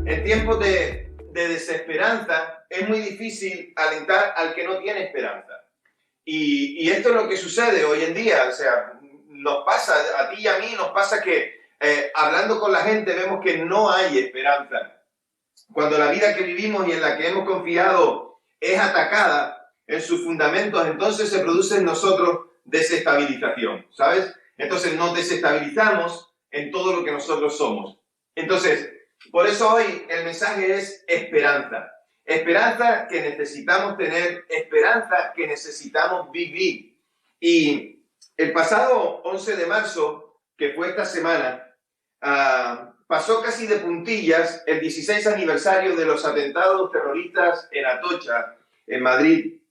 En tiempos de desesperanza es muy difícil alentar al que no tiene esperanza. Y esto es lo que sucede hoy en día. O sea, nos pasa, a ti y a mí nos pasa que hablando con la gente vemos que no hay esperanza. Cuando la vida que vivimos y en la que hemos confiado es atacada en sus fundamentos, entonces se produce en nosotros desestabilización, ¿sabes? Entonces nos desestabilizamos en todo lo que nosotros somos. Entonces, por eso hoy el mensaje es esperanza. Esperanza que necesitamos tener, esperanza que necesitamos vivir. Y el pasado 11 de marzo, que fue esta semana, pasó casi de puntillas el 16 aniversario de los atentados terroristas en Atocha, en Madrid.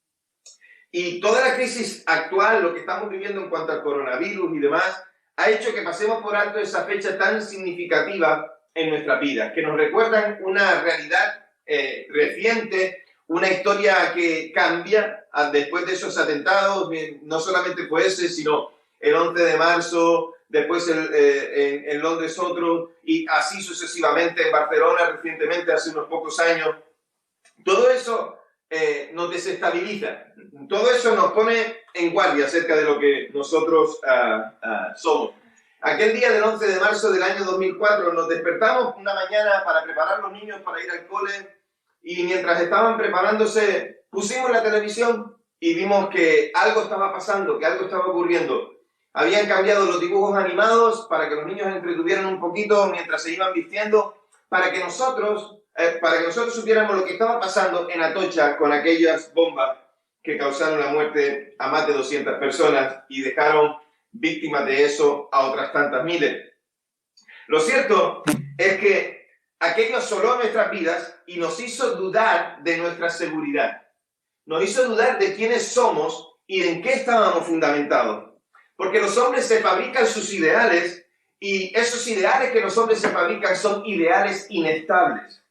Y toda la crisis actual, lo que estamos viviendo en cuanto al coronavirus y demás, ha hecho que pasemos por alto esa fecha tan significativa en nuestra vida, que nos recuerdan una realidad reciente, una historia que cambia después de esos atentados. No solamente fue ese, sino el 11 de marzo, después en Londres otro, y así sucesivamente en Barcelona recientemente, hace unos pocos años. Todo eso nos desestabiliza, todo eso nos pone en guardia acerca de lo que nosotros somos. Aquel día del 11 de marzo del año 2004 nos despertamos una mañana para preparar a los niños para ir al cole, y mientras estaban preparándose pusimos la televisión y vimos que algo estaba pasando, que algo estaba ocurriendo. Habían cambiado los dibujos animados para que los niños entretuvieran un poquito mientras se iban vistiendo, para que nosotros supiéramos lo que estaba pasando en Atocha con aquellas bombas que causaron la muerte a más de 200 personas y dejaron víctimas de eso a otras tantas miles. Lo cierto es que aquello asoló nuestras vidas y nos hizo dudar de nuestra seguridad. Nos hizo dudar de quiénes somos y en qué estábamos fundamentados. Porque los hombres se fabrican sus ideales, y esos ideales que los hombres se fabrican son ideales inestables.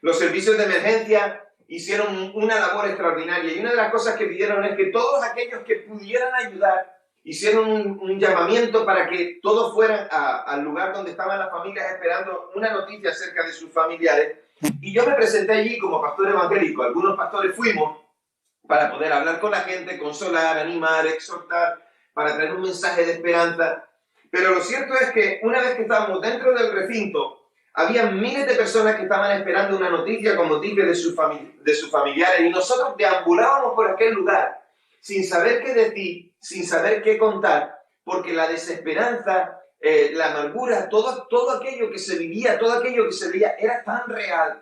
Los servicios de emergencia hicieron una labor extraordinaria, y una de las cosas que pidieron es que todos aquellos que pudieran ayudar hicieron un llamamiento para que todos fueran al lugar donde estaban las familias esperando una noticia acerca de sus familiares. Y yo me presenté allí como pastor evangélico. Algunos pastores fuimos para poder hablar con la gente, consolar, animar, exhortar, para traer un mensaje de esperanza. Pero lo cierto es que una vez que estábamos dentro del recinto, había miles de personas que estaban esperando una noticia, como dije, de sus familiares, y nosotros deambulábamos por aquel lugar sin saber qué decir, sin saber qué contar, porque la desesperanza, la amargura, todo aquello que se vivía, todo aquello que se veía era tan real.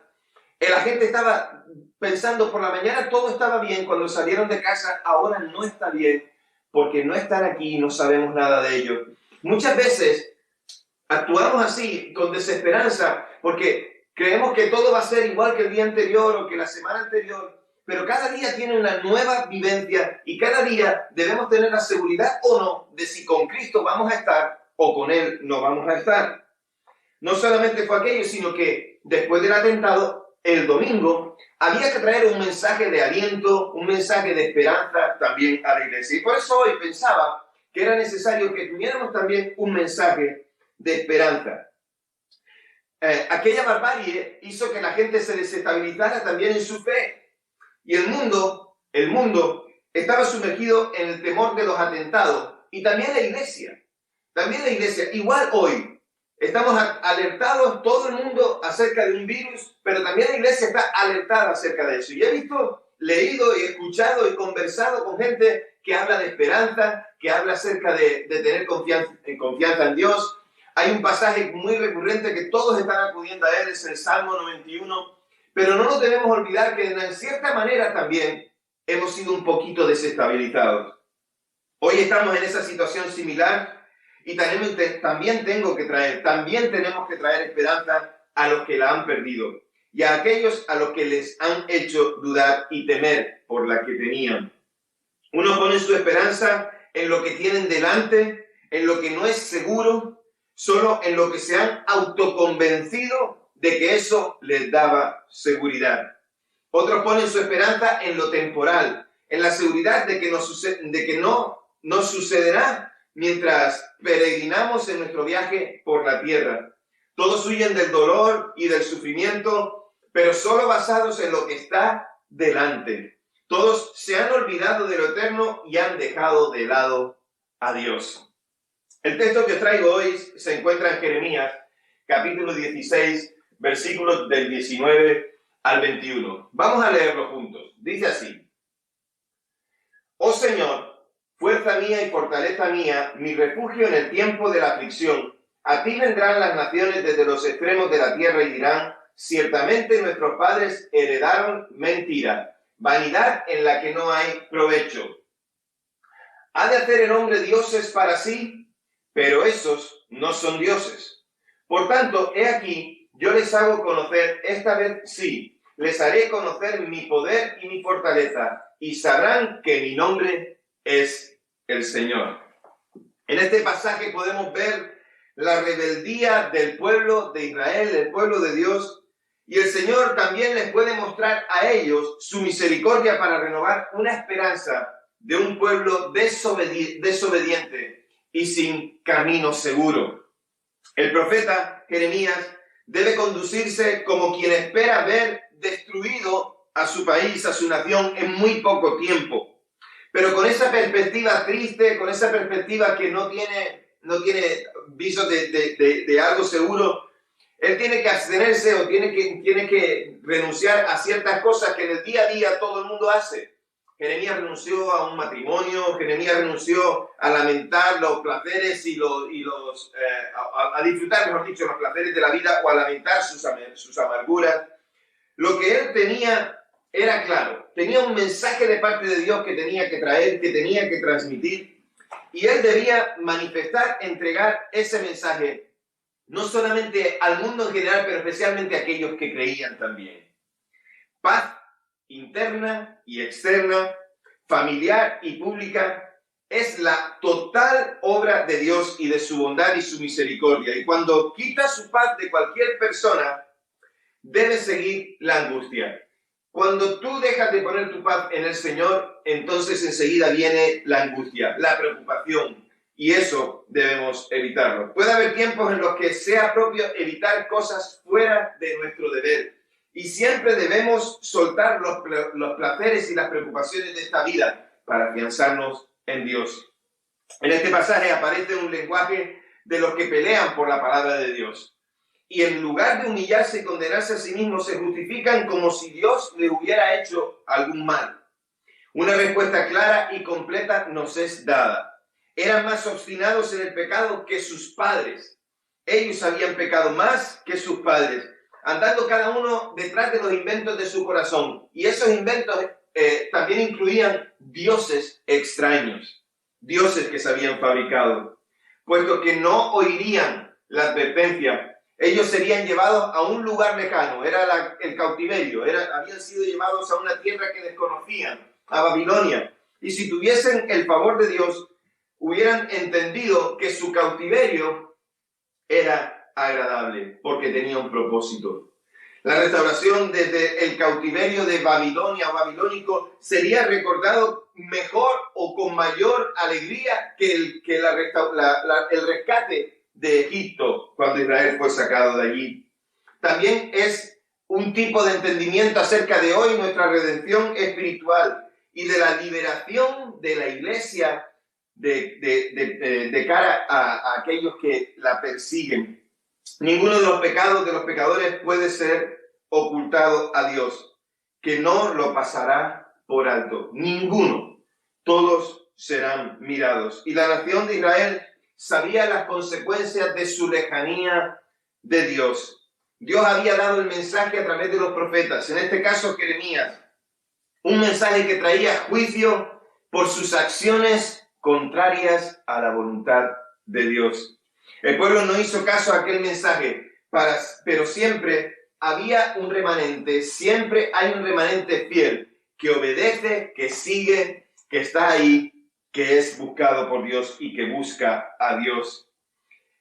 La gente estaba pensando, por la mañana todo estaba bien, cuando salieron de casa ahora no está bien, porque no están aquí y no sabemos nada de ellos. Muchas veces actuamos así, con desesperanza, porque creemos que todo va a ser igual que el día anterior o que la semana anterior, pero cada día tiene una nueva vivencia y cada día debemos tener la seguridad o no de si con Cristo vamos a estar o con Él no vamos a estar. No solamente fue aquello, sino que después del atentado, el domingo, había que traer un mensaje de aliento, un mensaje de esperanza también a la iglesia. Y por eso hoy pensaba que era necesario que tuviéramos también un mensaje de esperanza. Aquella barbarie hizo que la gente se desestabilizara también en su fe. Y el mundo estaba sumergido en el temor de los atentados. Y también la iglesia. Igual hoy, estamos alertados todo el mundo acerca de un virus, pero también la iglesia está alertada acerca de eso. Y he visto, leído y escuchado y conversado con gente que habla de esperanza, que habla acerca de tener confianza en Dios. Hay un pasaje muy recurrente que todos están acudiendo a él, es el Salmo 91. Pero no nos debemos olvidar que en cierta manera también hemos sido un poquito desestabilizados. Hoy estamos en esa situación similar y también tenemos que traer esperanza a los que la han perdido y a aquellos a los que les han hecho dudar y temer por la que tenían. Uno pone su esperanza en lo que tienen delante, en lo que no es seguro, solo en lo que se han autoconvencido de que eso les daba seguridad. Otros ponen su esperanza en lo temporal, en la seguridad de que no nos sucederá mientras peregrinamos en nuestro viaje por la tierra. Todos huyen del dolor y del sufrimiento, pero solo basados en lo que está delante. Todos se han olvidado de lo eterno y han dejado de lado a Dios. El texto que traigo hoy se encuentra en Jeremías, capítulo 16, versículos del 19 al 21. Vamos a leerlo juntos. Dice así: Oh Señor, fuerza mía y fortaleza mía, mi refugio en el tiempo de la aflicción. A ti vendrán las naciones desde los extremos de la tierra y dirán: ciertamente nuestros padres heredaron mentira, vanidad en la que no hay provecho. ¿Ha de hacer el hombre dioses para sí? Pero esos no son dioses. Por tanto, he aquí, yo les hago conocer, esta vez sí, les haré conocer mi poder y mi fortaleza, y sabrán que mi nombre es el Señor. En este pasaje podemos ver la rebeldía del pueblo de Israel, del pueblo de Dios, y el Señor también les puede mostrar a ellos su misericordia para renovar una esperanza de un pueblo desobediente y sin camino seguro. El profeta Jeremías debe conducirse como quien espera ver destruido a su país, a su nación, en muy poco tiempo. Pero con esa perspectiva triste, con esa perspectiva que no tiene visos de algo seguro, él tiene que abstenerse o tiene que renunciar a ciertas cosas que en el día a día todo el mundo hace. Jeremías renunció a un matrimonio, Jeremías renunció a lamentar los placeres a disfrutar, mejor dicho, los placeres de la vida o a lamentar sus amarguras. Lo que él tenía era claro, tenía un mensaje de parte de Dios que tenía que traer, que tenía que transmitir, y él debía manifestar, entregar ese mensaje no solamente al mundo en general, pero especialmente a aquellos que creían también. Paz interna y externa, familiar y pública, es la total obra de Dios y de su bondad y su misericordia. Y cuando quita su paz de cualquier persona, debe seguir la angustia. Cuando tú dejas de poner tu paz en el Señor, entonces enseguida viene la angustia, la preocupación. Y eso debemos evitarlo. Puede haber tiempos en los que sea propio evitar cosas fuera de nuestro deber. Y siempre debemos soltar los placeres y las preocupaciones de esta vida para afianzarnos en Dios. En este pasaje aparece un lenguaje de los que pelean por la palabra de Dios. Y en lugar de humillarse y condenarse a sí mismos, se justifican como si Dios le hubiera hecho algún mal. Una respuesta clara y completa nos es dada. Eran más obstinados en el pecado que sus padres. Ellos habían pecado más que sus padres, andando cada uno detrás de los inventos de su corazón. Y esos inventos también incluían dioses extraños, dioses que se habían fabricado. Puesto que no oirían la advertencia, ellos serían llevados a un lugar lejano, era el cautiverio, habían sido llevados a una tierra que desconocían, a Babilonia. Y si tuviesen el favor de Dios, hubieran entendido que su cautiverio era agradable, porque tenía un propósito. La restauración desde el cautiverio de Babilonia o babilónico sería recordado mejor o con mayor alegría que el rescate de Egipto cuando Israel fue sacado de allí. También es un tipo de entendimiento acerca de hoy nuestra redención espiritual y de la liberación de la iglesia de cara a aquellos que la persiguen. Ninguno de los pecados de los pecadores puede ser ocultado a Dios, que no lo pasará por alto. Ninguno. Todos serán mirados. Y la nación de Israel sabía las consecuencias de su lejanía de Dios. Dios había dado el mensaje a través de los profetas, en este caso Jeremías, un mensaje que traía juicio por sus acciones contrarias a la voluntad de Dios. El pueblo no hizo caso a aquel mensaje, pero siempre había un remanente, siempre hay un remanente fiel que obedece, que sigue, que está ahí, que es buscado por Dios y que busca a Dios.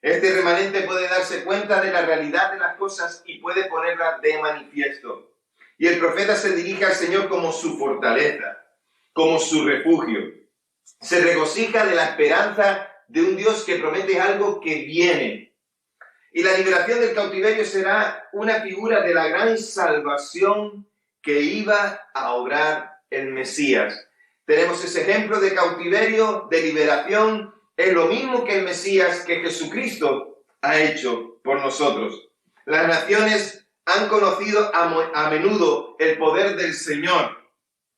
Este remanente puede darse cuenta de la realidad de las cosas y puede ponerla de manifiesto. Y el profeta se dirige al Señor como su fortaleza, como su refugio. Se regocija de la esperanza de un Dios que promete algo que viene. Y la liberación del cautiverio será una figura de la gran salvación que iba a obrar el Mesías. Tenemos ese ejemplo de cautiverio, de liberación, es lo mismo que el Mesías, que Jesucristo ha hecho por nosotros. Las naciones han conocido a menudo el poder del Señor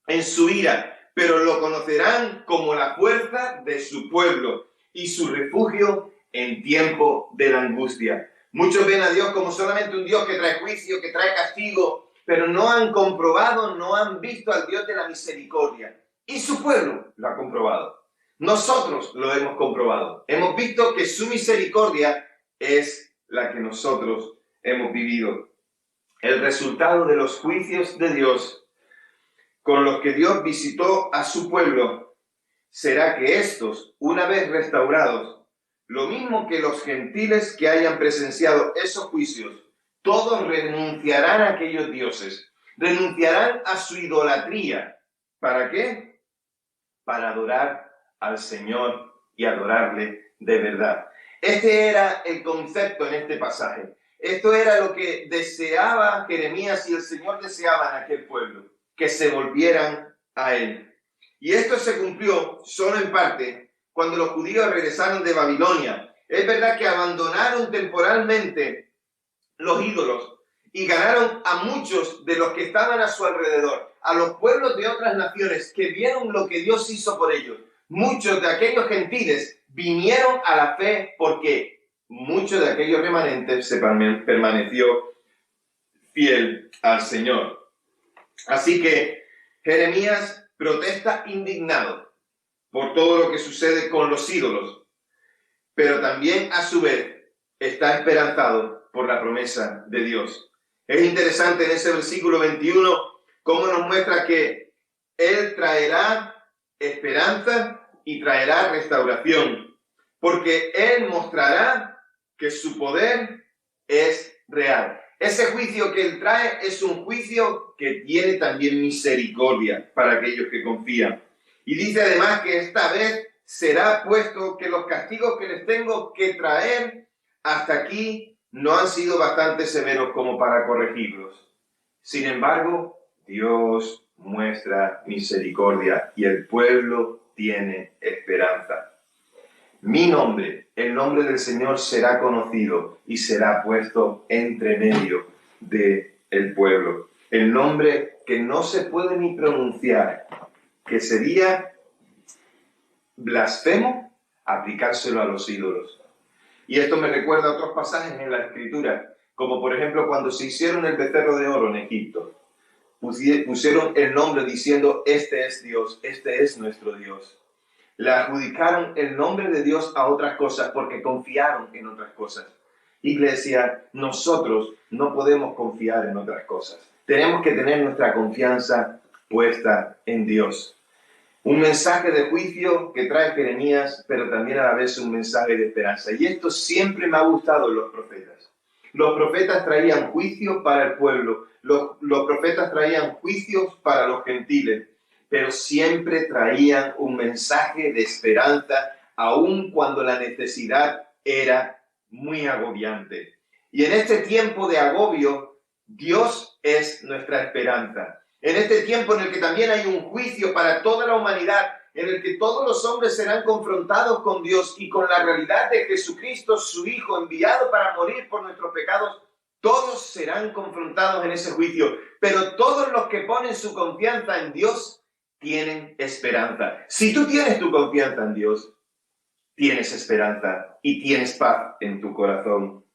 en su ira, pero lo conocerán como la fuerza de su pueblo y su refugio en tiempo de la angustia. Muchos ven a Dios como solamente un Dios que trae juicio, que trae castigo, pero no han comprobado, no han visto al Dios de la misericordia. Y su pueblo lo ha comprobado. Nosotros lo hemos comprobado. Hemos visto que su misericordia es la que nosotros hemos vivido. El resultado de los juicios de Dios con los que Dios visitó a su pueblo será que estos, una vez restaurados, lo mismo que los gentiles que hayan presenciado esos juicios, todos renunciarán a aquellos dioses, renunciarán a su idolatría. ¿Para qué? Para adorar al Señor y adorarle de verdad. Este era el concepto en este pasaje. Esto era lo que deseaba Jeremías y el Señor deseaba en aquel pueblo, que se volvieran a Él. Y esto se cumplió solo en parte cuando los judíos regresaron de Babilonia. Es verdad que abandonaron temporalmente los ídolos y ganaron a muchos de los que estaban a su alrededor, a los pueblos de otras naciones que vieron lo que Dios hizo por ellos. Muchos de aquellos gentiles vinieron a la fe porque muchos de aquellos remanentes se permaneció fiel al Señor. Así que Jeremías protesta indignado por todo lo que sucede con los ídolos, pero también a su vez está esperanzado por la promesa de Dios. Es interesante en ese versículo 21 cómo nos muestra que Él traerá esperanza y traerá restauración, porque Él mostrará que su poder es real. Ese juicio que Él trae es un juicio que tiene también misericordia para aquellos que confían. Y dice además que esta vez será puesto que los castigos que les tengo que traer hasta aquí no han sido bastante severos como para corregirlos. Sin embargo, Dios muestra misericordia y el pueblo tiene esperanza. Mi nombre, el nombre del Señor será conocido y será puesto entre medio del pueblo. El nombre que no se puede ni pronunciar, que sería blasfemo aplicárselo a los ídolos. Y esto me recuerda a otros pasajes en la Escritura, como por ejemplo cuando se hicieron el becerro de oro en Egipto. Pusieron el nombre diciendo, este es Dios, este es nuestro Dios. Le adjudicaron el nombre de Dios a otras cosas porque confiaron en otras cosas. Iglesia, nosotros no podemos confiar en otras cosas. Tenemos que tener nuestra confianza puesta en Dios. Un mensaje de juicio que trae Jeremías, pero también a la vez un mensaje de esperanza. Y esto siempre me ha gustado en los profetas. Los profetas traían juicio para el pueblo. Los profetas traían juicios para los gentiles, pero siempre traían un mensaje de esperanza, aun cuando la necesidad era muy agobiante. Y en este tiempo de agobio, Dios es nuestra esperanza. En este tiempo en el que también hay un juicio para toda la humanidad, en el que todos los hombres serán confrontados con Dios y con la realidad de Jesucristo, su Hijo, enviado para morir por nuestros pecados, todos serán confrontados en ese juicio. Pero todos los que ponen su confianza en Dios tienen esperanza. Si tú tienes tu confianza en Dios, tienes esperanza y tienes paz en tu corazón.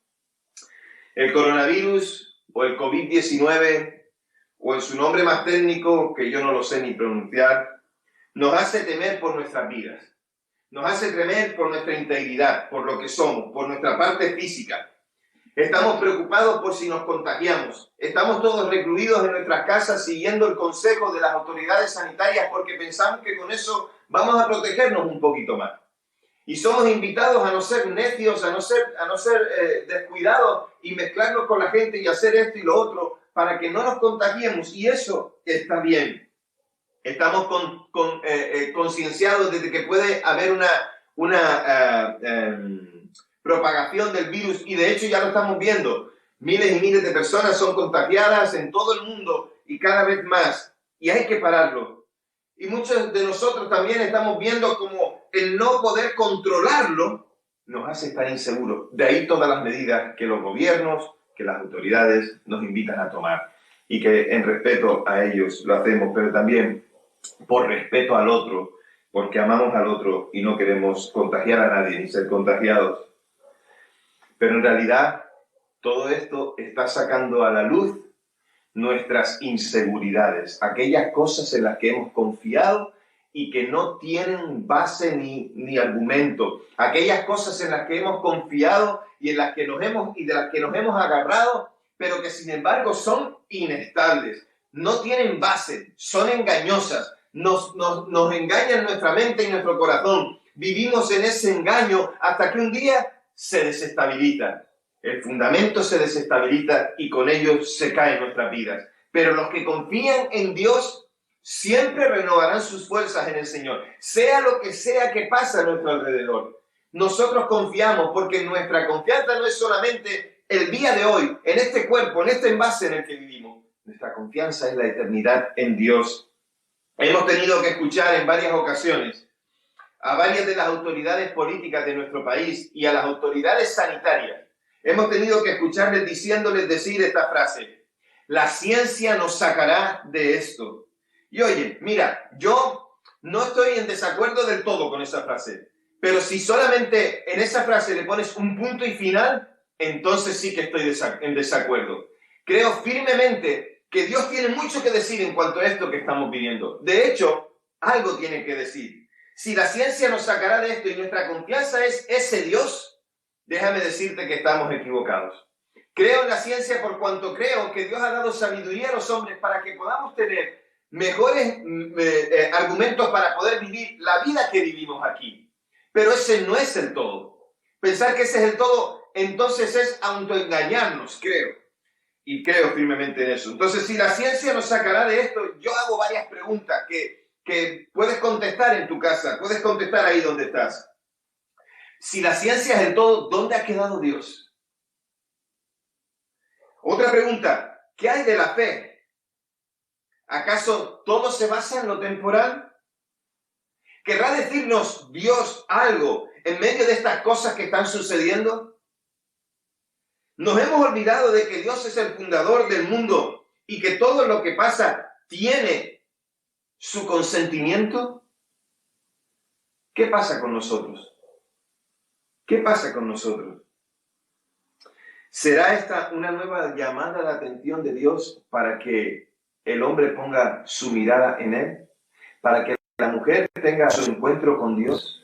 El coronavirus o el COVID-19, o en su nombre más técnico, que yo no lo sé ni pronunciar, nos hace temer por nuestras vidas. Nos hace temer por nuestra integridad, por lo que somos, por nuestra parte física. Estamos preocupados por si nos contagiamos. Estamos todos recluidos en nuestras casas siguiendo el consejo de las autoridades sanitarias porque pensamos que con eso vamos a protegernos un poquito más. Y somos invitados a no ser necios, a no ser descuidados y mezclarnos con la gente y hacer esto y lo otro para que no nos contagiemos. Y eso está bien. Estamos concienciados de que puede haber una propagación del virus, y de hecho ya lo estamos viendo. Miles y miles de personas son contagiadas en todo el mundo y cada vez más, y hay que pararlo. Y muchos de nosotros también estamos viendo como el no poder controlarlo nos hace estar inseguros. De ahí todas las medidas que los gobiernos, que las autoridades nos invitan a tomar, y que en respeto a ellos lo hacemos, pero también por respeto al otro, porque amamos al otro y no queremos contagiar a nadie ni ser contagiados. Pero en realidad todo esto está sacando a la luz nuestras inseguridades, aquellas cosas en las que hemos confiado y que no tienen base ni argumento, aquellas cosas en las que hemos confiado y de las que nos hemos agarrado, pero que sin embargo son inestables, no tienen base, son engañosas, nos engañan nuestra mente y nuestro corazón. Vivimos en ese engaño hasta que un día se desestabiliza. El fundamento se desestabiliza y con ello se caen nuestras vidas. Pero los que confían en Dios siempre renovarán sus fuerzas en el Señor, sea lo que sea que pase a nuestro alrededor. Nosotros confiamos porque nuestra confianza no es solamente el día de hoy, en este cuerpo, en este envase en el que vivimos. Nuestra confianza es la eternidad en Dios. Hemos tenido que escuchar en varias ocasiones a varias de las autoridades políticas de nuestro país y a las autoridades sanitarias. Hemos tenido que escucharles diciéndoles decir esta frase: la ciencia nos sacará de esto. Y oye, mira, yo no estoy en desacuerdo del todo con esa frase, pero si solamente en esa frase le pones un punto y final, entonces sí que estoy en desacuerdo. Creo firmemente que Dios tiene mucho que decir en cuanto a esto que estamos viviendo. De hecho, algo tiene que decir. Si la ciencia nos sacará de esto y nuestra confianza es ese Dios, déjame decirte que estamos equivocados. Creo en la ciencia por cuanto creo que Dios ha dado sabiduría a los hombres para que podamos tener mejores argumentos para poder vivir la vida que vivimos aquí. Pero ese no es el todo. Pensar que ese es el todo, entonces es autoengañarnos, creo. Y creo firmemente en eso. Entonces, si la ciencia nos sacará de esto, yo hago varias preguntas que puedes contestar en tu casa, puedes contestar ahí donde estás. Si la ciencia es el todo, ¿dónde ha quedado Dios? Otra pregunta, ¿qué hay de la fe? ¿Acaso todo se basa en lo temporal? ¿Querrá decirnos Dios algo en medio de estas cosas que están sucediendo? Nos hemos olvidado de que Dios es el fundador del mundo y que todo lo que pasa tiene su consentimiento. ¿Qué pasa con nosotros? ¿Qué pasa con nosotros? ¿Será esta una nueva llamada de atención de Dios para que el hombre ponga su mirada en Él? ¿Para que la mujer tenga su encuentro con Dios?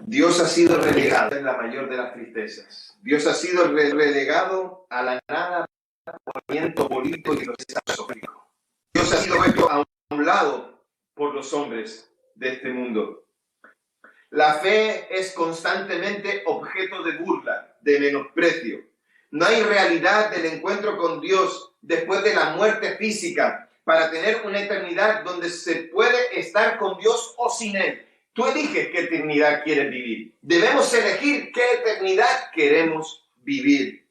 Dios ha sido relegado, es la mayor de las tristezas. Dios ha sido relegado a la nada por el movimiento político y filosófico. Dios ha sido puesto a un lado por los hombres de este mundo. La fe es constantemente objeto de burla, de menosprecio. No hay realidad del encuentro con Dios después de la muerte física para tener una eternidad donde se puede estar con Dios o sin Él. Tú eliges qué eternidad quieres vivir. Debemos elegir qué eternidad queremos vivir.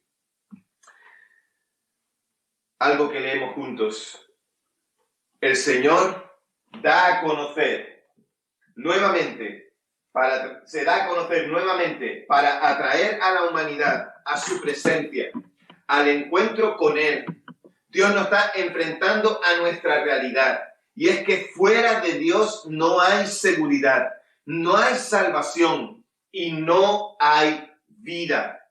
Algo que leemos juntos. El Señor da a conocer nuevamente, se da a conocer nuevamente para atraer a la humanidad a su presencia, al encuentro con Él. Dios nos está enfrentando a nuestra realidad. Y es que fuera de Dios no hay seguridad, no hay salvación y no hay vida.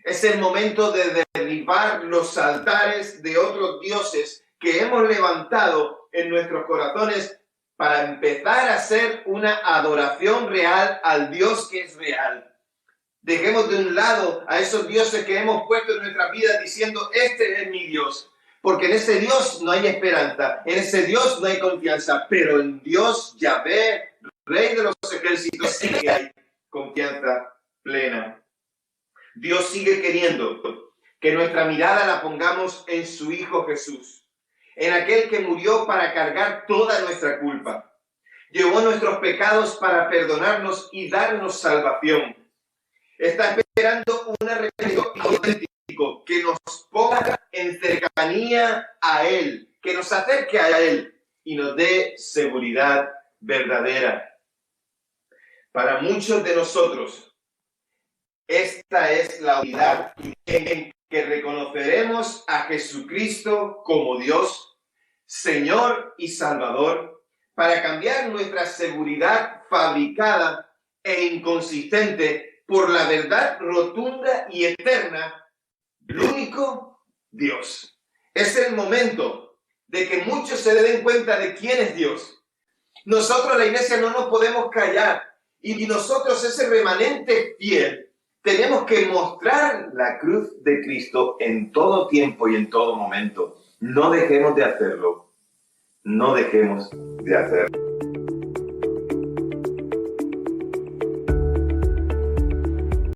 Es el momento de derribar los altares de otros dioses que hemos levantado en nuestros corazones para empezar a hacer una adoración real al Dios que es real. Dejemos de un lado a esos dioses que hemos puesto en nuestras vidas diciendo, este es mi Dios. Porque en ese Dios no hay esperanza, en ese Dios no hay confianza, pero en Dios, Yahvé, Rey de los ejércitos, sí que hay confianza plena. Dios sigue queriendo que nuestra mirada la pongamos en su Hijo Jesús, en aquel que murió para cargar toda nuestra culpa. Llevó nuestros pecados para perdonarnos y darnos salvación. Está esperando un arrepentimiento auténtico que nos ponga en cercanía a Él, que nos acerque a Él y nos dé seguridad verdadera. Para muchos de nosotros, esta es la unidad en que reconoceremos a Jesucristo como Dios, Señor y Salvador, para cambiar nuestra seguridad fabricada e inconsistente por la verdad rotunda y eterna del único Dios. Es el momento de que muchos se den cuenta de quién es Dios. Nosotros, la iglesia, no nos podemos callar y nosotros, ese remanente fiel, tenemos que mostrar la cruz de Cristo en todo tiempo y en todo momento. No dejemos de hacerlo. No dejemos de hacerlo.